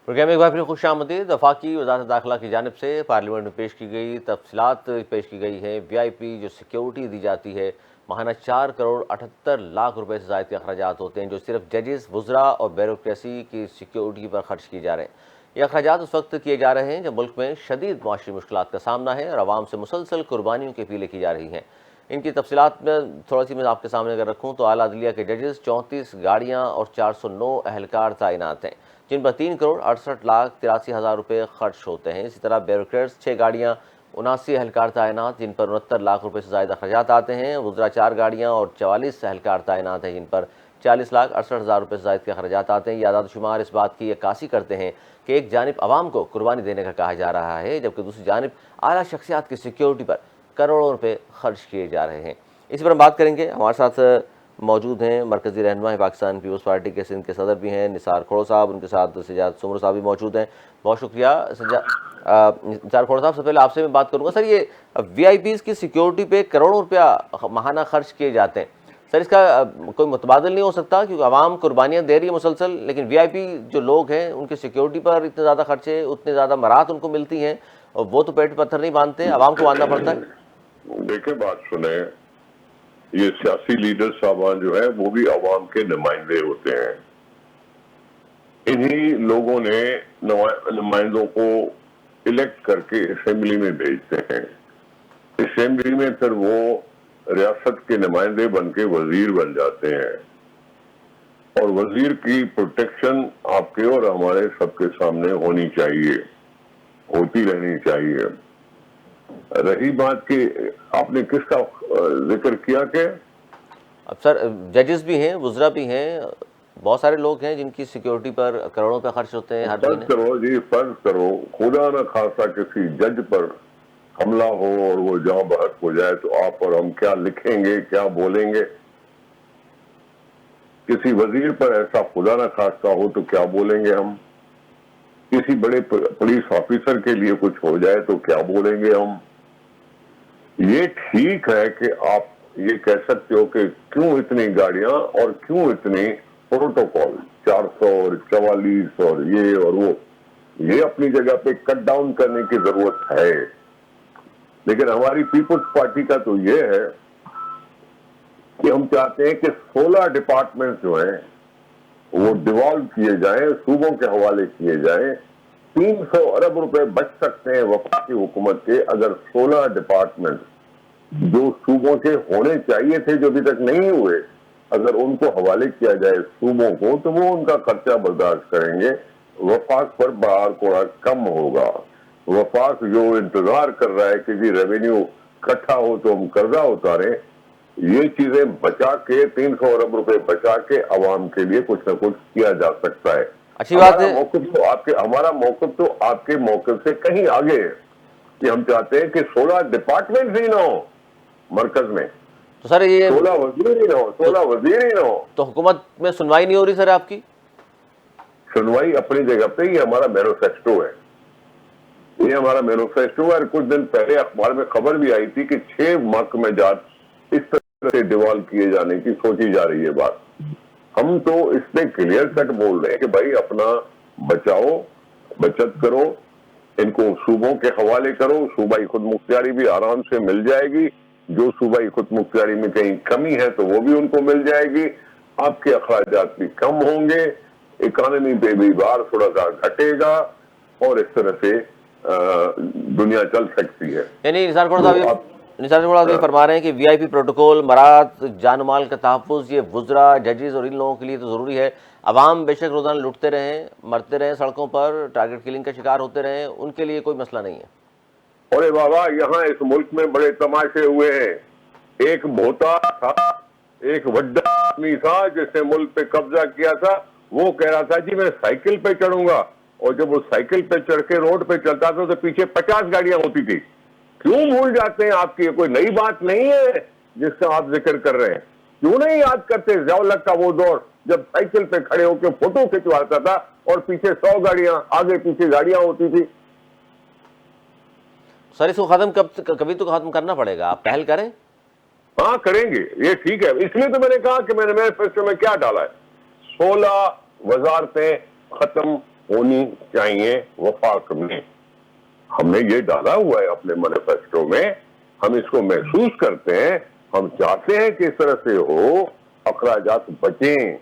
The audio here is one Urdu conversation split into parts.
پروگرام میں ایک بار پھر خوش آمدید۔ وفاقی وزارت داخلہ کی جانب سے پارلیمنٹ میں پیش کی گئی تفصیلات پیش کی گئی ہیں۔ وی آئی پی جو سیکیورٹی دی جاتی ہے، ماہانہ 4 کروڑ 78 لاکھ روپے سے زائد کے اخراجات ہوتے ہیں جو صرف ججز، وزراء اور بیوروکریسی کی سیکیورٹی پر خرچ کیے جا رہے ہیں۔ یہ اخراجات اس وقت کیے جا رہے ہیں جب ملک میں شدید معاشی مشکلات کا سامنا ہے اور عوام سے مسلسل قربانیوں کی اپیلیں کی جا رہی ہیں۔ ان کی تفصیلات میں تھوڑا سی میں آپ کے سامنے اگر رکھوں تو اعلیٰ عدلیہ کے ججز 34 گاڑیاں اور 409 اہلکار تعینات ہیں جن پر 3 کروڑ 68 لاکھ 83 ہزار روپے خرچ ہوتے ہیں۔ اسی طرح بیوروکریٹس 6 گاڑیاں 79 اہلکار تعینات جن پر 69 لاکھ روپے سے زائد اخراجات آتے ہیں۔ وزراء 4 گاڑیاں اور 44 اہلکار تعینات ہیں جن پر 40 لاکھ 68 ہزار روپے سے زائد کے اخراجات آتے ہیں۔ یہ اعداد و شمار اس بات کی عکاسی کرتے ہیں کہ ایک جانب عوام کو قربانی دینے کا کہا جا رہا ہے جبکہ دوسری جانب اعلیٰ شخصیات کی سیکیورٹی پر کروڑوں روپے خرچ کیے جا رہے ہیں۔ اس پر ہم بات کریں گے۔ ہمارے ساتھ موجود ہیں مرکزی رہنما پاکستان پیپلز پارٹی کے سندھ کے صدر بھی ہیں نثار کھوڑو صاحب، ان کے ساتھ سجاد سمر صاحب بھی موجود ہیں۔ بہت شکریہ نثار کھوڑو صاحب۔ سب سے پہلے آپ سے میں بات کروں گا سر، یہ وی آئی پیز کی سیکیورٹی پہ کروڑوں روپیہ ماہانہ خرچ کیے جاتے ہیں، سر اس کا کوئی متبادل نہیں ہو سکتا؟ کیونکہ عوام قربانیاں دے رہی ہے مسلسل، لیکن وی آئی پی جو لوگ ہیں ان کی سیکیورٹی پر اتنے زیادہ خرچے، اتنے زیادہ مرات ان کو ملتی ہیں اور وہ تو پیٹ پتھر نہیں باندھتے، عوام کو باندھنا پڑتا ہے۔ دیکھیں بات سنیں، یہ سیاسی لیڈر صاحبان جو ہیں وہ بھی عوام کے نمائندے ہوتے ہیں۔ انہی لوگوں نے نمائندوں کو الیکٹ کر کے اسمبلی میں بھیجتے ہیں۔ اسمبلی میں پھر وہ ریاست کے نمائندے بن کے وزیر بن جاتے ہیں، اور وزیر کی پروٹیکشن آپ کے اور ہمارے سب کے سامنے ہونی چاہیے، ہوتی رہنی چاہیے۔ رہی بات کہ آپ نے کس کا ذکر کیا کہ اب سر ججز بھی ہیں، وزراء بھی ہیں، بہت سارے لوگ ہیں جن کی سیکیورٹی پر کروڑوں پہ خرچ ہوتے ہیں ہر مہینے۔ فرض کرو خدا نہ خاصا کسی جج پر حملہ ہو اور وہ جاں بحق ہو جائے تو آپ اور ہم کیا لکھیں گے، کیا بولیں گے؟ کسی وزیر پر ایسا خدا نہ خاصا ہو تو کیا بولیں گے ہم؟ کسی بڑے پولیس آفیسر کے لیے کچھ ہو جائے تو کیا بولیں گے ہم؟ یہ ٹھیک ہے کہ آپ یہ کہہ سکتے ہو کہ کیوں اتنی گاڑیاں اور کیوں اتنی پروٹوکول 400 اور 44 اور یہ اور وہ، یہ اپنی جگہ پہ کٹ ڈاؤن کرنے کی ضرورت ہے، لیکن ہماری پیپلز پارٹی کا تو یہ ہے کہ ہم چاہتے ہیں کہ 16 ڈپارٹمنٹ جو ہیں وہ ڈیوالو کیے جائیں، صوبوں کے حوالے کیے جائیں۔ 300 ارب روپے بچ سکتے ہیں وفاقی حکومت کے اگر 16 ڈپارٹمنٹ جو صوبوں کے ہونے چاہیے تھے جو ابھی تک نہیں ہوئے، اگر ان کو حوالے کیا جائے صوبوں کو تو وہ ان کا خرچہ برداشت کریں گے، وفاق پر بہار کوڑا کم ہوگا۔ وفاق جو انتظار کر رہا ہے کہ جی ریونیو اکٹھا ہو تو ہم قرضہ اتاریں، یہ چیزیں بچا کے 300 ارب روپے بچا کے عوام کے لیے کچھ نہ کچھ کیا جا سکتا ہے۔ اچھی بات ہے، ہمارا موقف تو آپ کے موقف سے کہیں آگے ہے کہ ہم چاہتے ہیں کہ 16 ڈپارٹمنٹ ہی نہ ہو مرکز میں، تو سر یہ 16 وزیر ہی نہ ہو، 16 وزیر ہی نہ ہو۔ تو حکومت میں سنوائی نہیں ہو رہی سر آپ کی؟ سنوائی اپنی جگہ پہ، یہ ہمارا مینوفیسٹو ہے، یہ ہمارا مینوفیسٹو ہے۔ اور کچھ دن پہلے اخبار میں خبر بھی آئی تھی کہ 6 محکمہ جات اس طرح سے ڈیوالو کیے جانے کی سوچی جا رہی ہے بات۔ ہم تو اس پہ کلیئر کٹ بول رہے ہیں کہ بھائی اپنا بچاؤ، بچت کرو، ان کو صوبوں کے حوالے کرو، صوبائی خود مختاری بھی آرام سے مل جائے گی، جو صوبائی خود مختاری میں کہیں کمی ہے تو وہ بھی ان کو مل جائے گی، آپ کے اخراجات بھی کم ہوں گے، اکانومی پہ بھی بار تھوڑا سا گھٹے گا، اور اس طرح سے دنیا چل سکتی ہے۔ یعنی نثار کھوڑا صاحب یہ فرما رہے ہیں کہ وی آئی پی پروٹوکول، مراد، جان و مال کا تحفظ، یہ وزراء، ججز اور ان لوگوں کے لیے تو ضروری ہے۔ عوام بے شک روزانہ لٹتے رہیں، مرتے رہیں سڑکوں پر، ٹارگٹ کلنگ کا شکار ہوتے رہیں، ان کے لیے کوئی مسئلہ نہیں ہے۔ ارے بابا، یہاں اس ملک میں بڑے تماشے ہوئے ہیں۔ ایک بھوتا تھا، ایک وڈا آدمی تھا جس نے ملک پہ قبضہ کیا تھا، وہ کہہ رہا تھا جی میں سائیکل پہ چڑھوں گا، اور جب وہ سائیکل پہ چڑھ کے روڈ پہ چلتا تھا تو پیچھے 50 گاڑیاں ہوتی تھی۔ کیوں بھول جاتے ہیں؟ آپ کی کوئی نئی بات نہیں ہے جس کا آپ ذکر کر رہے ہیں؟ کیوں نہیں یاد کرتے ضیاء الحق کا وہ دور جب سائیکل پہ کھڑے ہو کے فوٹو کھنچواتا تھا اور پیچھے 100 گاڑیاں، آگے پیچھے گاڑیاں ہوتی تھی؟ سر اس کو کبھی تو ختم کرنا پڑے گا، آپ پہل کریں۔ ہاں کریں گے، یہ ٹھیک ہے۔ اس لیے تو میں نے کہا کہ میں نے مینیفیسٹو میں کیا ڈالا ہے، 16 وزارتیں ختم ہونی چاہیے وفاق میں. ہم نے یہ ڈالا ہوا ہے اپنے مینیفیسٹو میں, ہم اس کو محسوس کرتے ہیں, ہم چاہتے ہیں کہ اس طرح سے ہو, اخراجات بچیں,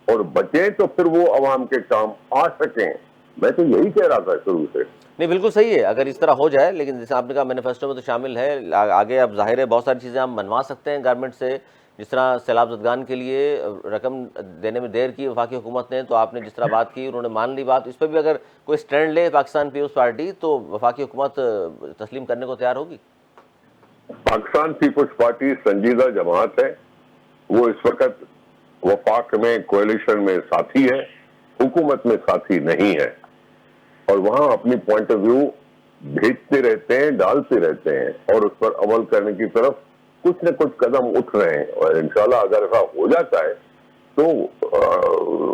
اور بچیں تو پھر وہ عوام کے کام آ سکیں. میں تو یہی کہہ رہا تھا شروع سے. نہیں بالکل صحیح ہے اگر اس طرح ہو جائے, لیکن جیسے آپ نے کہا مینیفیسٹو میں تو شامل ہے, آگے اب ظاہر ہے بہت ساری چیزیں ہم منوا سکتے ہیں گورنمنٹ سے, جس طرح سیلاب زدگان کے لیے رقم دینے میں دیر کی وفاقی حکومت نے, تو آپ نے جس طرح بات کی انہوں نے مان لی بات, اس پہ بھی اگر کوئی سٹینڈ لے پاکستان پیپلز پارٹی تو وفاقی حکومت تسلیم کرنے کو تیار ہوگی. پاکستان پیپلز پارٹی سنجیدہ جماعت ہے, وہ اس وقت وفاق میں کولیشن میں ساتھی ہے, حکومت میں ساتھی نہیں ہے, اور وہاں اپنی پوائنٹ آف ویو بھیجتے رہتے ہیں, ڈالتے رہتے ہیں, اور اس پر عمل کرنے کی طرف کچھ نہ کچھ قدم اٹھ رہے ہیں. اور انشاءاللہ اگر ایسا ہو جاتا ہے تو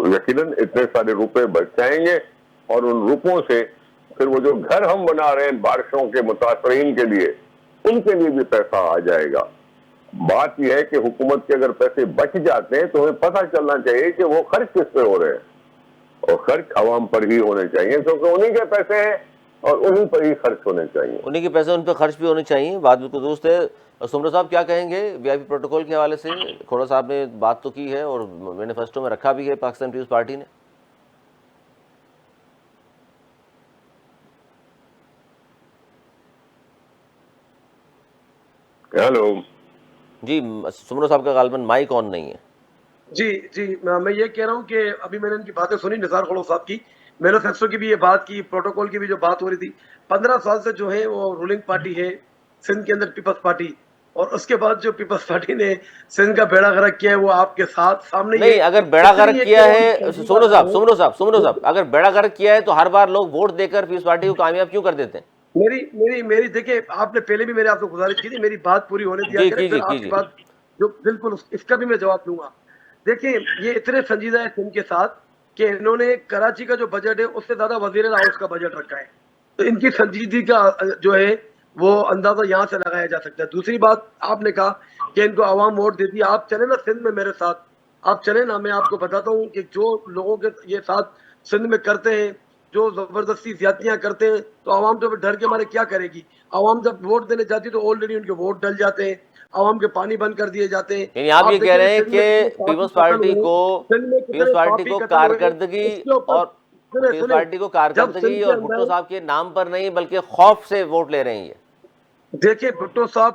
یقیناً اتنے سارے روپے بچ جائیں گے, اور ان روپوں سے پھر وہ جو گھر ہم بنا رہے ہیں بارشوں کے متاثرین کے لیے, ان کے لیے بھی پیسہ آ جائے گا. بات یہ ہے کہ حکومت کے اگر پیسے بچ جاتے ہیں تو ہمیں پتہ چلنا چاہیے کہ وہ خرچ کس پہ ہو رہے ہیں, اور خرچ عوام پر ہی ہونے چاہیے, کیونکہ انہی کے پیسے ہیں اور انہی پر ہی خرچ ہونے چاہیے. انہیں کے پیسے ان پہ خرچ بھی ہونے چاہیے, بات بالکل درست ہے. سمرو صاحب کیا کہیں گے وی آئی پی پروٹوکول کے حوالے سے؟ کھوڑا صاحب نے بات تو کی ہے اور مینیفیسٹو میں رکھا بھی ہے پاکستان پیپلز پارٹی نے. ہیلو جی سمرو صاحب کا غالباً مائک آن نہیں ہے. جی میں یہ کہہ رہا ہوں کہ ابھی میں نے ان کی باتیں سنی, نثار کھوڑا صاحب کی, مینیفیسٹو کی بھی یہ بات کی, پروٹوکول کی بھی جو بات ہو رہی تھی. 15 سال سے جو ہے وہ رولنگ پارٹی ہے سندھ کے اندر, پیپلز پارٹی, اور اس کے بعد جو پیپلز پارٹی نے سندھ کا بیڑا غرق کیا ہے وہ آپ کے ساتھ سامنے. نہیں اگر بیڑا غرق کیا ہے سمرو صاحب اگر بیڑا غرق کیا ہے تو ہر بار لوگ ووٹ دے کر پیپلز پارٹی کو کامیاب کیوں کر دیتے ہیں؟ میری دیکھیں, آپ نے پہلے بھی میرے آپ کو گزارش کی تھی, میری بات پوری ہونے دیا کریں, پھر آپ کی بات جو بالکل اس کا بھی میں جواب دوں گا. دیکھیں یہ اتنے سنجیدہ ہے سندھ کے ساتھ کہ انہوں نے کراچی کا جو بجٹ ہے اس سے زیادہ وزیر ہاؤس کا بجٹ رکھا ہے, تو ان کی سنجیدگی کا جو ہے وہ اندازہ یہاں سے لگایا جا سکتا ہے. دوسری بات آپ نے کہا کہ ان کو عوام ووٹ دیتی ہے, آپ چلیں نا سندھ میں میرے ساتھ, آپ چلیں نا, میں آپ کو بتاتا ہوں کہ جو لوگوں کے یہ ساتھ سندھ میں کرتے ہیں, جو زبردستی زیادتیاں کرتے ہیں, تو عوام تو ڈر کے مارے کیا کرے گی. عوام جب ووٹ دینے جاتی ہے تو آلریڈی ان کے ووٹ ڈل جاتے ہیں, عوام کے پانی بند کر دیے جاتے ہیں. یعنی آپ یہ کہہ رہے ہیں کہ پیپلز پارٹی کو کارکردگی اور پیپلز پارٹی کو کارکردگی اور بھٹو صاحب کے نام پر نہیں بلکہ خوف سے ووٹ لے رہے ہیں. یہ دیکھیں بھٹو صاحب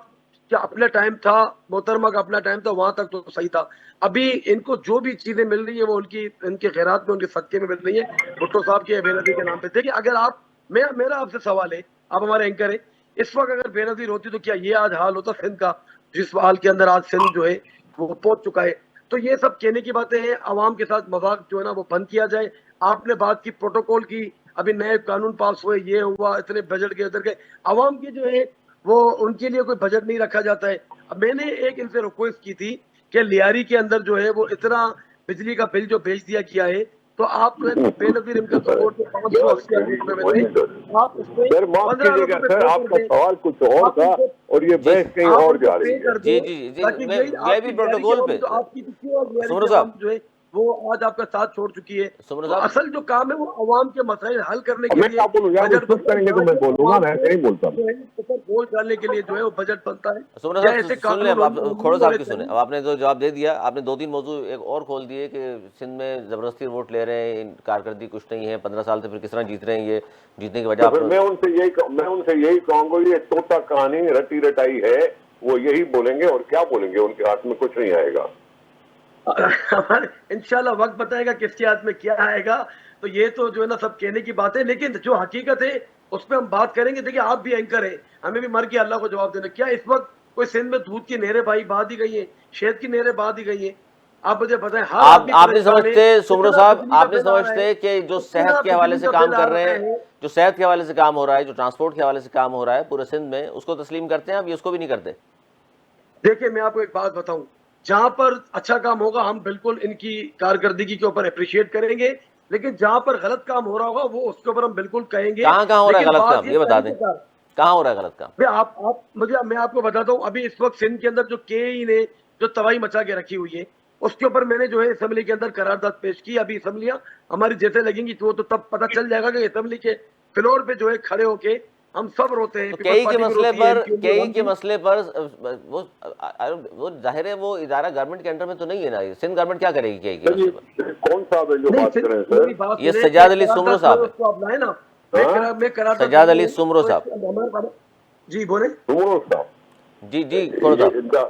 کا اپنا ٹائم تھا, محترمہ کا اپنا ٹائم تھا, وہاں تک تو صحیح تھا. ابھی ان کو جو بھی چیزیں مل رہی ہیں وہ ان کے خیرات میں, ان کے صدقے میں مل رہی ہیں بھٹو صاحب کے بے نظیر کے نام پہ. دیکھیں اگر آپ, میرا آپ سے سوال ہے, آپ ہمارے اینکر ہیں, اس وقت اگر بے نظیر ہوتی تو کیا یہ آج حال ہوتا سندھ کا, جس حال کے اندر آج سندھ جو ہے وہ پہنچ چکا ہے. تو یہ سب کہنے کی باتیں ہیں, عوام کے ساتھ مذاق جو ہے نا وہ بند کیا جائے. آپ نے بات کی پروٹوکول کی, ابھی نئے قانون پاس ہوئے, یہ ہوا, اتنے بجٹ گئے ادھر گئے, عوام کی جو ہے وہ ان کے لیے کوئی بجٹ نہیں رکھا جاتا ہے. اب میں نے ایک ان سے ریکویسٹ کی تھی کہ لیاری کے اندر جو ہے وہ اتنا بجلی کا بل جو بھیج دیا کیا ہے, تو آپ جو ہے بے نظیر ان کے سپورٹ میں 580 ارب روپے میں سے آپ اس میں سر معاف 15 کیجیے ارب گا, روپے سر آپ کا سوال کچھ اور تھا اور یہ بحث کہیں اور جا رہی ہے. جی تاکہ میں یہی وی آئی آپ پی کی پروٹوکول پہ جو آپ کی اور لیاری سمرو کے صاحب عوام جو ہے وہ آج آپ کا ساتھ چھوڑ چکی ہے. سمرو تو صاحب اصل جو کام ہے وہ عوام کے مسائل حل کرنے کے میں لیے کیا بولوں یار, بجٹ چپ کریں گے تو میں بولوں گا, میں ایسے نہیں بولتا. ووٹ ڈالنے کے لیے جو ہے وہ بجٹ بنتا ہے. سمرو کیا صاحب ایسے سن لیں, اب آپ کھوڑا قانون صاحب ہونے کی سنیں. چاہیے. اب آپ نے تو جواب دے دیا, آپ نے 2-3 موضوع ایک اور کھول دیے کہ سندھ میں زبردستی ووٹ لے رہے ہیں, کارکردگی کچھ نہیں ہے, 15 سال سے پھر کس طرح جیت رہے ہیں, یہ جیتنے کی وجہ تو آپ پھر میں ان سے یہی کہوں گا, یہ طوطا کہانی رٹی رٹائی ہے, وہ یہی بولیں گے, اور کیا بولیں گے, ان کے ہاتھ میں کچھ نہیں آئے گا. انشاءاللہ وقت بتائے گا کس کے ہاتھ میں کیا آئے گا. تو یہ تو جو ہے نا سب کہنے کی بات ہے, لیکن جو حقیقت ہے اس پہ ہم بات کریں گے. دیکھیں آپ بھی اینکر ہیں, ہمیں بھی مر کے اللہ کو جواب دینا. کیا اس وقت کوئی سندھ میں دودھ کی نہریں بہا دی گئی ہیں, شہد کی نہریں بہا دی گئی ہیں؟ آپ مجھے بتائیں. ہر آدمی آپ نہیں پریشان ہے, سمجھتے سمرو اتنا صاحب, بجلی کا آپ نہیں بل آ رہا ہے, سمجھتے کہ جو اتنا صحت کے حوالے بجلی سے کا کام بل کر آ رہے رہا ہیں, ہے. جو صحت کے حوالے سے کام ہو رہا ہے, جو ٹرانسپورٹ کے حوالے سے کام ہو رہا ہے پورے سندھ میں, اس کو تسلیم کرتے ہیں آپ, یہ اس کو بھی نہیں کرتے؟ دیکھیں میں آپ کو ایک بات بتاؤں, جہاں پر اچھا کام ہوگا ہم بالکل ان کی کارکردگی کے اوپر اپریشیٹ کریں گے, لیکن جہاں پر غلط کام ہو رہا ہوگا وہ اس کے اوپر ہم بالکل کہیں گے. کہاں ہو رہا ہے لیکن غلط بات کام, یہ بتا دیں طریقہ کار, کہاں ہو رہا ہے غلط کام. میں آپ کو بتاتا ہوں, ابھی اس وقت سندھ کے اندر جو کے ای نے جو تباہی مچا کے رکھی ہوئی ہے, اس کے اوپر میں نے جو ہے اسمبلی کے اندر قرارداد پیش کی. ابھی اسمبلیاں ہماری جیسے لگیں گی وہ تو تب پتہ چل جائے گا کہ اسمبلی کے فلور پہ جو ہے کھڑے ہو کے ہم سب روتے ہیں. تو پیپلز پارٹی بھی روتی ہے, MQ بھی کئی کے روتی ہے. مسئلے پر وہ ظاہر ہے وہ ادارہ گورنمنٹ کے انڈر میں تو نہیں ہے نا. سندھ گورنمنٹ کیا کرے گی کئی کے مسئلے پر؟ کون صاحب ہے جو نہیں, بات کریں میری سر؟ بات یہ سنیں, سجاد علی سمرو صاحب اس کو آپ لائیں نا. میں قرارداد سجاد علی سمرو تو صاحب. ہمارے پاس- جی بولیں. سمرو صاحب جی کھوڑا صاحب. ان کا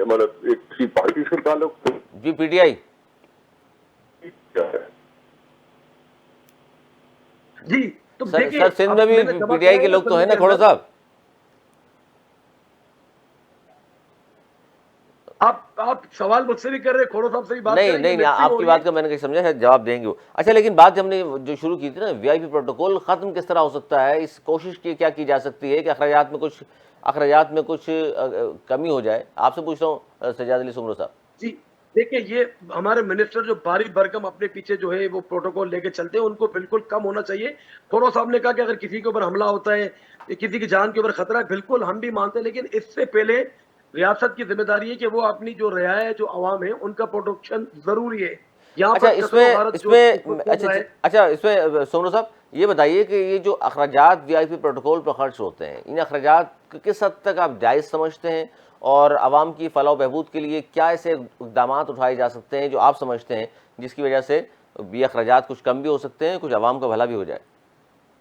مطلب ایک کسی پارٹی سے تعلق جی پی ٹی آئی. کیا ہے؟ جی تو سر دیکھیں, سندھ اب میں بھی نے جمع پی ٹی آئی کرایا کے لوگ تو ہیں نا اسمبلی کے کھوڑا اندر. صاحب. آپ سوال مجھ سے بھی کر رہے, کھوڑو صاحب سے بھی بات نہیں کریں گے, نہیں, آپ کی بات کا میں نے کہیں سمجھا ہے, جواب دیں گے وہ. اچھا لیکن بات ہم نے جو شروع کی تھی نا, وی آئی پی پروٹوکول ختم کس طرح ہو سکتا ہے, اس کوشش کی کیا کی جا سکتی ہے کہ اخراجات میں کچھ کمی ہو جائے. آپ سے پوچھ رہا ہوں سجاد علی سمرو صاحب. جی دیکھیں, یہ ہمارے منسٹر جو باری برکم اپنے پیچھے جو ہے وہ پروٹوکول لے کے چلتے ہیں, ان کو بالکل کم ہونا چاہیے. کھوڑو صاحب نے کہا کہ اگر کسی کے اوپر حملہ ہوتا ہے, کسی کی جان کے اوپر خطرہ ہے, بالکل ہم بھی مانتے ہیں, لیکن اس سے پہلے ریاست کی ذمہ داری ہے کہ وہ اپنی جو رعایا جو عوام ہے ان کا پروٹیکشن ضروری ہے. یہاں اچھا پر اس قتل و میں غارت اس جو میں اس وقت چل رہا ہے. اچھا اس میں سمرو صاحب یہ بتائیے کہ یہ جو اخراجات وی آئی پی پروٹوکول پر خرچ ہوتے ہیں, ان اخراجات کس حد تک آپ جائز سمجھتے ہیں, اور عوام کی فلاح و بہبود کے لیے کیا ایسے اقدامات اٹھائے جا سکتے ہیں جو آپ سمجھتے ہیں جس کی وجہ سے یہ اخراجات کچھ کم بھی ہو سکتے ہیں, کچھ عوام کا بھلا بھی ہو جائے؟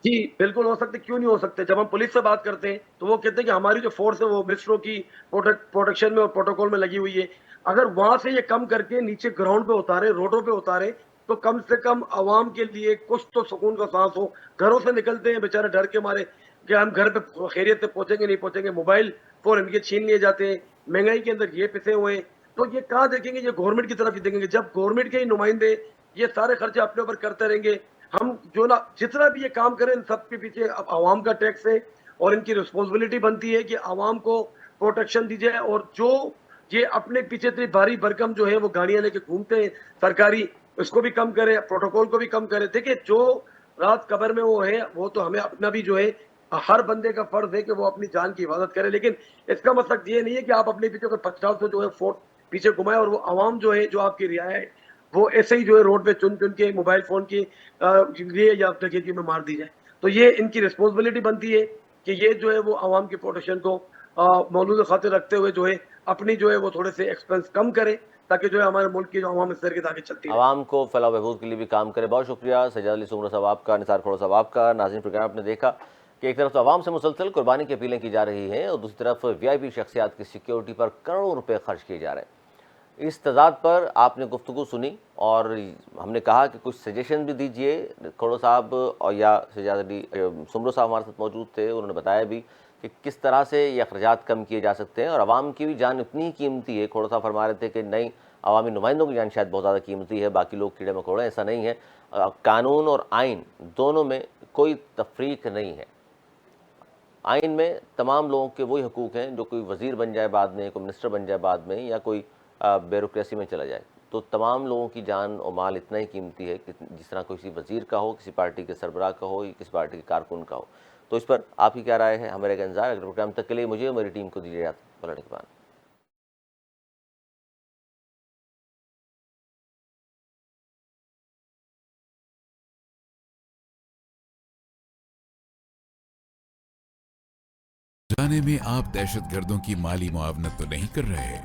جی بالکل ہو سکتے, کیوں نہیں ہو سکتے. جب ہم پولیس سے بات کرتے ہیں تو وہ کہتے ہیں کہ ہماری جو فورس ہے وہ منسٹروں کی پروٹیکشن میں اور پروٹوکول میں لگی ہوئی ہے. اگر وہاں سے یہ کم کر کے نیچے گراؤنڈ پہ اتارے, روڈوں پہ اتارے, تو کم سے کم عوام کے لیے کچھ تو سکون کا سانس ہو. گھروں سے نکلتے ہیں بیچارے ڈر کے مارے کہ ہم گھر پہ خیریت سے پہنچیں گے نہیں پہنچیں گے, موبائل فون ان کے چھین لیے جاتے ہیں, مہنگائی کے اندر یہ پسے ہوئے ہیں. تو یہ کہاں دیکھیں گے, یہ گورنمنٹ کی طرف ہی دیکھیں گے. جب گورنمنٹ کے ہی نمائندے یہ سارے خرچے اپنے اوپر کرتے رہیں گے, ہم جو نا جتنا بھی یہ کام کریں ان سب کے پیچھے اب عوام کا ٹیکس ہے, اور ان کی رسپانسبلٹی بنتی ہے کہ عوام کو پروٹیکشن دی جائے. اور جو یہ اپنے پیچھے اتنی بھاری بھرکم جو ہے وہ گاڑیاں لے کے گھومتے ہیں سرکاری, اس کو بھی کم کرے, پروٹوکول کو بھی کم کرے. دیکھیں جو رات قبر میں وہ ہے, وہ تو ہمیں اپنا بھی جو ہے ہر بندے کا فرض ہے کہ وہ اپنی جان کی حفاظت کرے. لیکن اس کا مطلب یہ نہیں ہے کہ آپ اپنے پیچھے کوئی 50 جو ہے فوٹ پیچھے گھمائے, اور وہ عوام جو ہے جو آپ کی رعایا ہے وہ ایسے ہی جو ہے روڈ پہ چن چن کے موبائل فون کی لیے یا ڈکیتی میں مار دی جائے. تو یہ ان کی رسپانسبلٹی بنتی ہے کہ یہ جو ہے وہ عوام کی پروٹیکشن کو موجود خاطر رکھتے ہوئے جو ہے اپنی جو ہے وہ تھوڑے سے ایکسپنس کم کرے, تاکہ جو ہے ہمارے ملک کی جو عوام اس طرح کی آگے چلتی رہے. عوام کو فلاح و بہبود کے لیے بھی کام کرے. بہت شکریہ سجاد علی سمرو صاحب آپ کا, نثار کھوڑا صاحب آپ کا. ناظرین پروگرام آپ نے دیکھا کہ ایک طرف تو عوام سے مسلسل قربانی کی اپیلیں کی جا رہی ہیں, اور دوسری طرف وی آئی پی شخصیات کی سیکیورٹی پر کروڑوں روپے خرچ کیے جا رہے ہیں. اس تضاد پر آپ نے گفتگو سنی, اور ہم نے کہا کہ کچھ سجیشن بھی دیجئے. کھوڑا صاحب اور یا سجاد علی سمرو صاحب ہمارے ساتھ موجود تھے, انہوں نے بتایا بھی کہ کس طرح سے یہ اخراجات کم کیے جا سکتے ہیں, اور عوام کی بھی جان اتنی ہی قیمتی ہے. کھوڑا صاحب فرما رہے تھے کہ نہیں, عوامی نمائندوں کی جان شاید بہت زیادہ قیمتی ہے, باقی لوگ کیڑے مکوڑے, ایسا نہیں ہے. قانون اور آئین دونوں میں کوئی تفریق نہیں ہے. آئین میں تمام لوگوں کے وہی حقوق ہیں, جو کوئی وزیر بن جائے بعد میں, کوئی منسٹر بن جائے بعد میں, یا کوئی بیوروکریسی میں چلا جائے, تو تمام لوگوں کی جان اور مال اتنا ہی قیمتی ہے کہ جس طرح کسی وزیر کا ہو, کسی پارٹی کے سربراہ کا ہو, یا کسی پارٹی کے کارکن کا ہو. تو اس پر آپ کی کیا رائے ہے, ہمارے انتظار. اگر پروگرام تک کے لیے مجھے اور میری ٹیم کو دیجیے اجازت. پلٹ کے بعد جانے میں آپ دہشت گردوں کی مالی معاونت تو نہیں کر رہے؟